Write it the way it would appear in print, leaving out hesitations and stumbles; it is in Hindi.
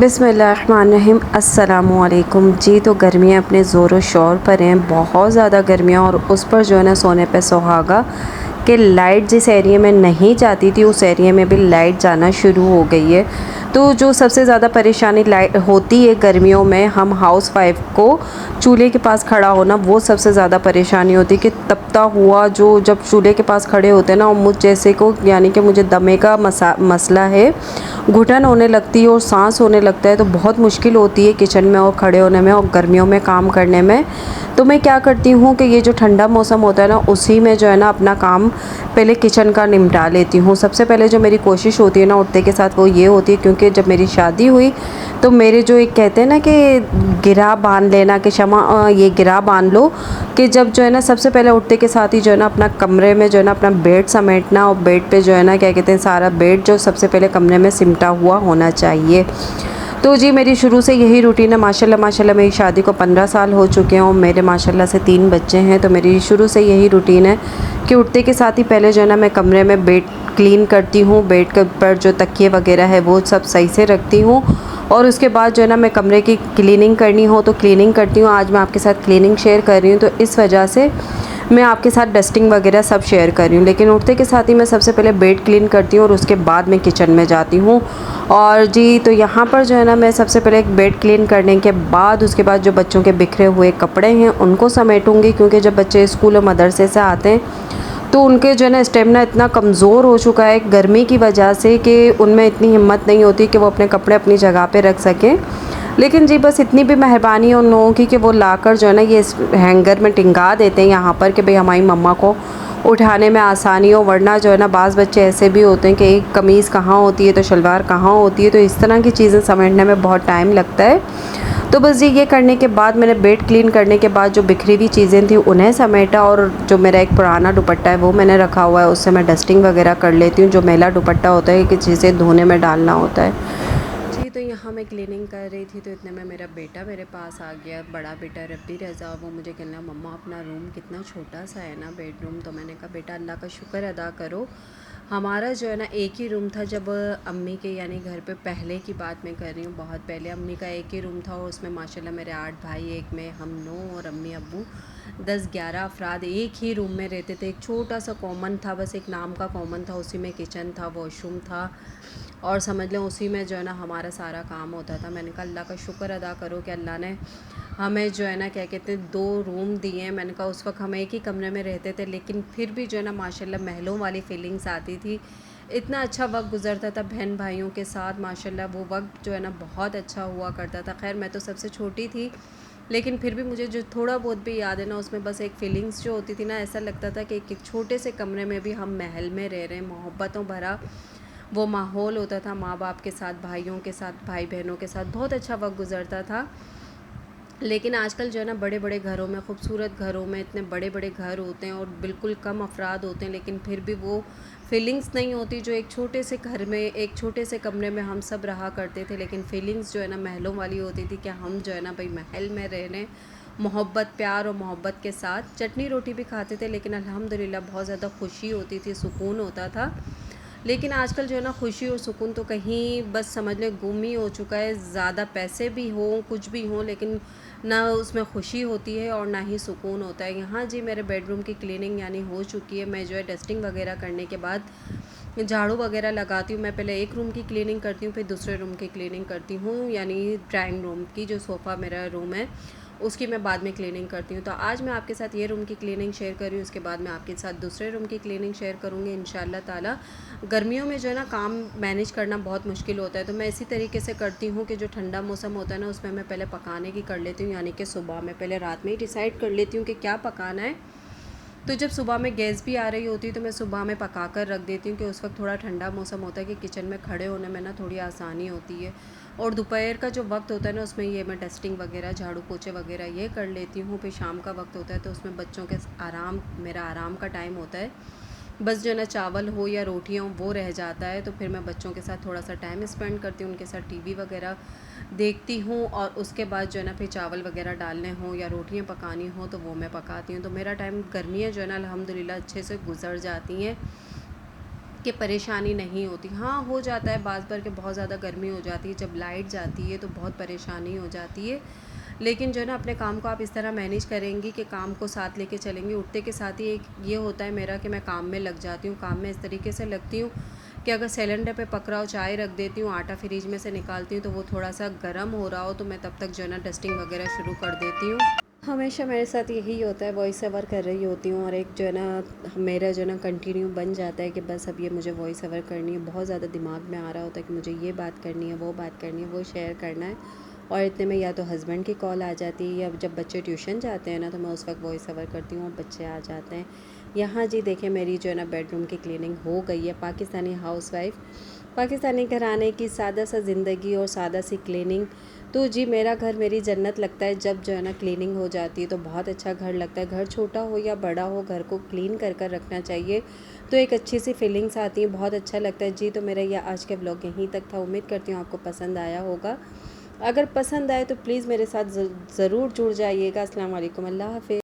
बिस्मिल्लाहिर्रहमानिर्रहीम अस्सलामुअलैकुम जी। तो गर्मियाँ अपने ज़ोर शोर पर हैं, बहुत ज़्यादा गर्मियाँ, और उस पर जो है ना सोने पे सुहागा कि लाइट जिस एरिया में नहीं जाती थी उस एरिया में भी लाइट जाना शुरू हो गई है। तो जो सबसे ज़्यादा परेशानी लाइट होती है गर्मियों में, हम हाउस वाइफ को चूल्हे के पास खड़ा होना वो सबसे ज़्यादा परेशानी होती है कि तपता हुआ जो जब चूल्हे के पास खड़े होते हैं ना, और मुझ जैसे को यानी कि मुझे दमे का मसला है, घुटन होने लगती है और सांस होने लगता है, तो बहुत मुश्किल होती है किचन में और खड़े होने में और गर्मियों में काम करने में। तो मैं क्या करती हूँ कि ये जो ठंडा मौसम होता है ना, उसी में जो है ना अपना काम पहले किचन का निपटा लेती हूँ। सबसे पहले जो मेरी कोशिश होती है ना उठते के साथ, वो ये होती है, क्योंकि जब मेरी शादी हुई तो मेरे जो एक कहते हैं ना कि गिरा बांध लेना, कि क्षमा ये गिरा बांध लो, कि जब जो है ना सबसे पहले उठते के साथ ही जो है ना अपना कमरे में जो है ना अपना बेड समेटना, और बेड पे जो है ना क्या कहते हैं सारा बेड जो सबसे पहले कमरे में सिमटा हुआ होना चाहिए। तो जी मेरी शुरू से यही रूटीन है। माशाल्लाह माशाल्लाह मेरी शादी को 15 साल हो चुके हैं और मेरे माशाल्लाह से 3 बच्चे हैं। तो मेरी शुरू से यही रूटीन है कि उठते के साथ ही पहले जो है ना मैं कमरे में बेड क्लीन करती हूँ, बेड के ऊपर जो तकिए वगैरह है वो सब सही से रखती हूँ, और उसके बाद जो है ना मैं कमरे की क्लीनिंग करनी हो तो क्लीनिंग करती हूँ। आज मैं आपके साथ क्लीनिंग शेयर कर रही हूँ, तो इस वजह से मैं आपके साथ डस्टिंग वगैरह सब शेयर कर रही हूँ। लेकिन उठते के साथ ही मैं सबसे पहले बेड क्लीन करती हूँ और उसके बाद मैं किचन में जाती हूँ। और जी तो यहाँ पर जो है ना मैं सबसे पहले एक बेड क्लीन करने के बाद उसके बाद जो बच्चों के बिखरे हुए कपड़े हैं उनको समेटूँगी, क्योंकि जब बच्चे स्कूल और मदरसे से आते हैं तो उनके जो है ना स्टेमिना इतना कमज़ोर हो चुका है गर्मी की वजह से कि उनमें इतनी हिम्मत नहीं होती कि वो अपने कपड़े अपनी जगह पे रख सकें। लेकिन जी बस इतनी भी मेहरबानी है उन लोगों की कि वो लाकर जो है ना ये इस हैंगर में टिंगा देते हैं यहाँ पर, कि भाई हमारी मम्मा को उठाने में आसानी हो। वरना जो है ना बाज़ बच्चे ऐसे भी होते हैं कि एक कमीज़ कहाँ होती है तो शलवार कहाँ होती है, तो इस तरह की चीज़ें समेटने में बहुत टाइम लगता है। तो बस जी ये करने के बाद मैंने बेड क्लीन करने के बाद जो बिखरी हुई चीज़ें थी उन्हें समेटा, और जो मेरा एक पुराना दुपट्टा है वो मैंने रखा हुआ है, उससे मैं डस्टिंग वगैरह कर लेती हूँ। जो मैला दुपट्टा होता है कि जिसे धोने में डालना होता है। जी तो यहाँ मैं क्लीनिंग कर रही थी तो इतने में मेरा बेटा मेरे पास आ गया, बड़ा बेटा रब्बी रज़ा। वो मुझे कहने लगा, मम्मा अपना रूम कितना छोटा सा है ना बेडरूम। तो मैंने कहा बेटा अल्लाह का शुक्र अदा करो, हमारा जो है ना एक ही रूम था। जब अम्मी के यानी घर पे पहले की बात मैं कर रही हूँ, बहुत पहले अम्मी का एक ही रूम था और उसमें माशाल्लाह मेरे 8 भाई, एक में हम 9, और अम्मी अब्बू 10-11 अफराद एक ही रूम में रहते थे। एक छोटा सा कॉमन था, बस एक नाम का कॉमन था, उसी में किचन था, वॉशरूम था, और समझ लें उसी में जो है ना हमारा सारा काम होता था। मैंने कहा अल्लाह का शुक्र अदा करो कि अल्लाह ने हमें जो है ना क्या कहते हैं 2 रूम दिए हैं। मैंने कहा उस वक्त हम एक ही कमरे में रहते थे, लेकिन फिर भी जो है ना माशाल्लाह महलों वाली फीलिंग्स आती थी। इतना अच्छा वक्त गुजरता था बहन भाइयों के साथ, माशाल्लाह वो वक्त जो है ना बहुत अच्छा हुआ करता था। खैर मैं तो सबसे छोटी थी, लेकिन फिर भी मुझे जो थोड़ा बहुत भी याद है ना उसमें बस एक फ़ीलिंग्स जो होती थी ना, ऐसा लगता था कि एक छोटे से कमरे में भी हम महल में रह रहे हैं। मोहब्बतों भरा वो माहौल होता था, माँ बाप के साथ, भाइयों के साथ, भाई बहनों के साथ बहुत अच्छा वक्त गुजरता था। लेकिन आजकल जो है ना बड़े बड़े घरों में, खूबसूरत घरों में इतने बड़े बड़े घर होते हैं और बिल्कुल कम अफराद होते हैं, लेकिन फिर भी वो फीलिंग्स नहीं होती जो एक छोटे से घर में, एक छोटे से कमरे में हम सब रहा करते थे। लेकिन फीलिंग्स जो है ना महलों वाली होती थी कि हम जो है ना भाई महल में रह रहे हैं, मोहब्बत, प्यार और मोहब्बत के साथ। चटनी रोटी भी खाते थे, लेकिन अल्हम्दुलिल्लाह बहुत ज़्यादा खुशी होती थी, सुकून होता था। लेकिन आजकल जो है ना खुशी और सुकून तो कहीं बस समझ लें गुम ही हो चुका है। ज़्यादा पैसे भी हों, कुछ भी हों, लेकिन ना उसमें खुशी होती है और ना ही सुकून होता है। यहाँ जी मेरे बेडरूम की क्लीनिंग यानी हो चुकी है। मैं जो है डस्टिंग वगैरह करने के बाद झाड़ू वगैरह लगाती हूँ। मैं पहले एक रूम की क्लीनिंग करती हूँ, फिर दूसरे रूम की क्लीनिंग करती हूँ, यानी ड्राइंग रूम की, जो सोफ़ा मेरा रूम है उसकी मैं बाद में क्लीनिंग करती हूँ। तो आज मैं आपके साथ ये रूम की क्लीनिंग शेयर कर रही हूँ, उसके बाद मैं आपके साथ दूसरे रूम की क्लीनिंग शेयर करूँगी इंशाल्लाह ताला। गर्मियों में जो है ना काम मैनेज करना बहुत मुश्किल होता है, तो मैं इसी तरीके से करती हूँ कि जो ठंडा मौसम होता है ना उसमें मैं पहले पकाने की कर लेती हूँ, यानी कि सुबह में पहले रात में ही डिसाइड कर लेती हूँ कि क्या पकाना है। तो जब सुबह में गैस भी आ रही होती है तो मैं सुबह में पका कर रख देती हूँ कि उस वक्त थोड़ा ठंडा मौसम होता है कि किचन में खड़े होने में ना थोड़ी आसानी होती है। और दोपहर का जो वक्त होता है ना उसमें ये मैं डस्टिंग वगैरह, झाड़ू पोछे वगैरह ये कर लेती हूँ। फिर शाम का वक्त होता है तो उसमें बच्चों के आराम, मेरा आराम का टाइम होता है। बस जो है ना चावल हो या रोटियाँ हो वो रह जाता है, तो फिर मैं बच्चों के साथ थोड़ा सा टाइम स्पेंड करती हूँ, उनके साथ टीवी वगैरह देखती हूँ, और उसके बाद जो है ना फिर चावल वगैरह डालने हों या रोटियाँ पकानी हो तो वो मैं पकाती हूँ। तो मेरा टाइम गर्मियाँ जो है ना अल्हम्दुलिल्लाह अच्छे से गुजर जाती हैं। कि परेशानी नहीं होती। हाँ, हो जाता है बाज़ बार कि बहुत ज़्यादा गर्मी हो जाती है, जब लाइट जाती है तो बहुत परेशानी हो जाती है। लेकिन जो है ना अपने काम को आप इस तरह मैनेज करेंगी कि काम को साथ लेके चलेंगी। उठते के साथ ही एक ये होता है मेरा कि मैं काम में लग जाती हूँ। काम में इस तरीके से लगती हूँ कि अगर सिलेंडर पे पकड़ा हो, चाय रख देती हूँ, आटा फ्रिज में से निकालती हूँ तो वो थोड़ा-सा गर्म हो रहा हो तो मैं तब तक जो है ना डस्टिंग वगैरह शुरू कर देती हूँ। हमेशा मेरे साथ यही होता है, वॉइस ओवर कर रही होती हूँ और एक जो है ना मेरा जो है ना कंटिन्यू बन जाता है कि बस अब ये मुझे वॉइस ओवर करनी है। बहुत ज़्यादा दिमाग में आ रहा होता है कि मुझे ये बात करनी है, वो बात करनी है, वो शेयर करना है और इतने में या तो हस्बैंड की कॉल आ जाती है या जब बच्चे ट्यूशन जाते हैं ना तो मैं उस वक्त वॉइस ओवर करती हूँ और बच्चे आ जाते हैं। यहाँ जी देखिए मेरी जो है ना बेडरूम की क्लीनिंग हो गई है। पाकिस्तानी हाउसवाइफ, पाकिस्तानी घराने की सादा सा ज़िंदगी और सादा सी क्लीनिंग। तो जी मेरा घर मेरी जन्नत लगता है जब जो है ना क्लीनिंग हो जाती है तो बहुत अच्छा घर लगता है। घर छोटा हो या बड़ा हो, घर को क्लीन कर कर रखना चाहिए तो एक अच्छी सी फीलिंग्स आती हैं, बहुत अच्छा लगता है जी। तो मेरा ये आज का ब्लॉग यहीं तक था। उम्मीद करती हूँ आपको पसंद आया होगा। अगर पसंद आए तो प्लीज़ मेरे साथ ज़रूर जुड़ जाइएगा। अस्सलाम वालेकुम, अल्लाह हाफ़िज़।